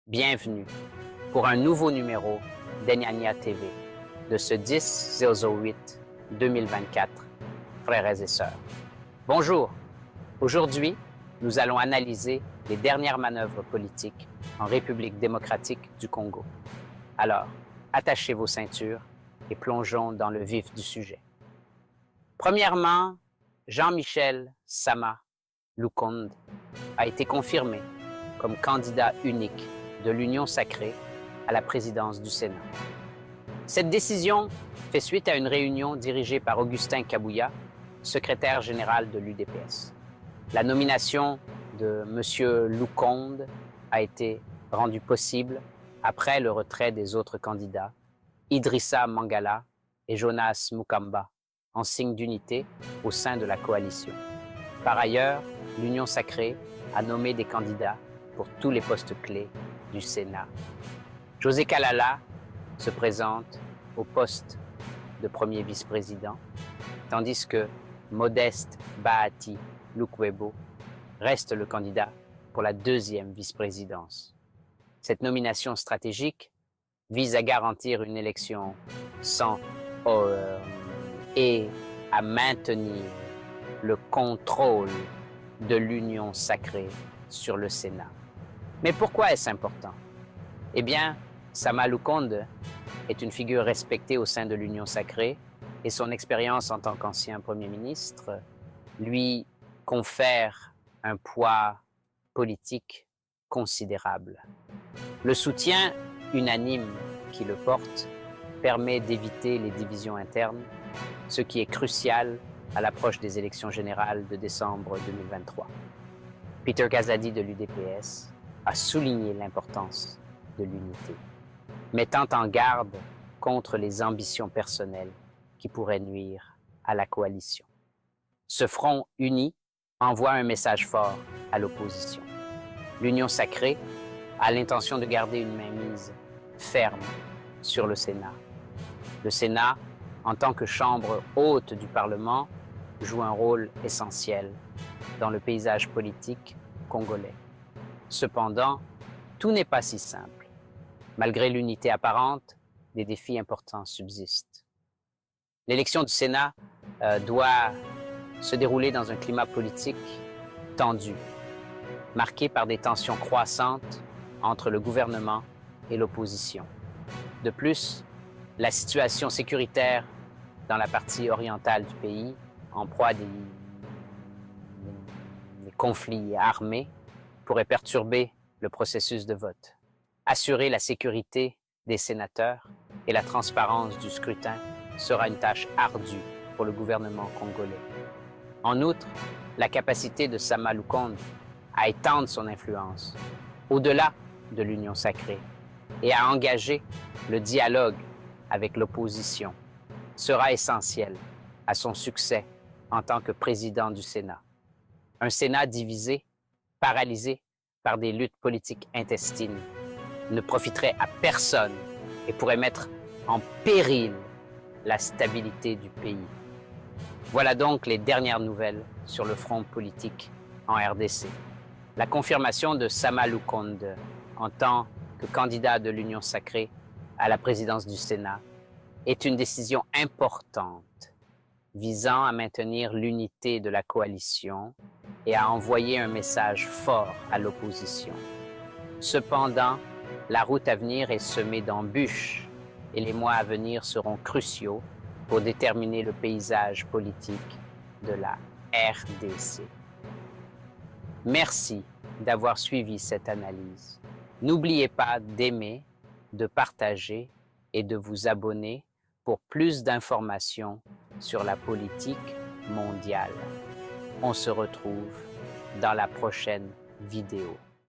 Bienvenue pour un nouveau numéro d'Enyanya TV de ce 10/08/2024, frères et sœurs. Bonjour, aujourd'hui, nous allons analyser les dernières manœuvres politiques en République démocratique du Congo. Alors, attachez vos ceintures et plongeons dans le vif du sujet. Premièrement, Jean-Michel Sama Lukonde a été confirmé comme candidat unique de l'Union sacrée à la présidence du Sénat. Cette décision fait suite à une réunion dirigée par Augustin Kabouya, secrétaire général de l'UDPS. La nomination de M. Lukonde a été rendue possible après le retrait des autres candidats, Idrissa Mangala et Jonas Mukamba, en signe d'unité au sein de la coalition. Par ailleurs, l'Union sacrée a nommé des candidats pour tous les postes clés du Sénat. José Kalala se présente au poste de premier vice-président, tandis que Modeste Bahati Lukwebo reste le candidat pour la deuxième vice-présidence. Cette nomination stratégique vise à garantir une élection sans et à maintenir le contrôle de l'Union sacrée sur le Sénat. Mais pourquoi est-ce important? Eh bien, Sama Lukonde est une figure respectée au sein de l'Union sacrée et son expérience en tant qu'ancien Premier ministre lui confère un poids politique considérable. Le soutien unanime qui le porte permet d'éviter les divisions internes, ce qui est crucial à l'approche des élections générales de décembre 2023. Peter Kazadi de l'UDPS a souligné l'importance de l'unité, mettant en garde contre les ambitions personnelles qui pourraient nuire à la coalition. Ce front uni envoie un message fort à l'opposition. L'Union sacrée a l'intention de garder une mainmise ferme sur le Sénat. Le Sénat, en tant que chambre haute du Parlement, joue un rôle essentiel dans le paysage politique congolais. Cependant, tout n'est pas si simple. Malgré l'unité apparente, des défis importants subsistent. L'élection du Sénat doit se dérouler dans un climat politique tendu, marqué par des tensions croissantes entre le gouvernement et l'opposition. De plus, la situation sécuritaire dans la partie orientale du pays, en proie à des conflits armés, pourrait perturber le processus de vote. Assurer la sécurité des sénateurs et la transparence du scrutin sera une tâche ardue pour le gouvernement congolais. En outre, la capacité de Sama Lukonde à étendre son influence au-delà de l'Union sacrée et à engager le dialogue avec l'opposition sera essentielle à son succès en tant que président du Sénat. Un Sénat divisé, paralysé par des luttes politiques intestines, ne profiterait à personne et pourrait mettre en péril la stabilité du pays. Voilà donc les dernières nouvelles sur le front politique en RDC. La confirmation de Sama Lukonde en tant que candidat de l'Union sacrée à la présidence du Sénat est une décision importante visant à maintenir l'unité de la coalition et à envoyer un message fort à l'opposition. Cependant, la route à venir est semée d'embûches et les mois à venir seront cruciaux pour déterminer le paysage politique de la RDC. Merci d'avoir suivi cette analyse. N'oubliez pas d'aimer, de partager et de vous abonner pour plus d'informations sur la politique mondiale. On se retrouve dans la prochaine vidéo.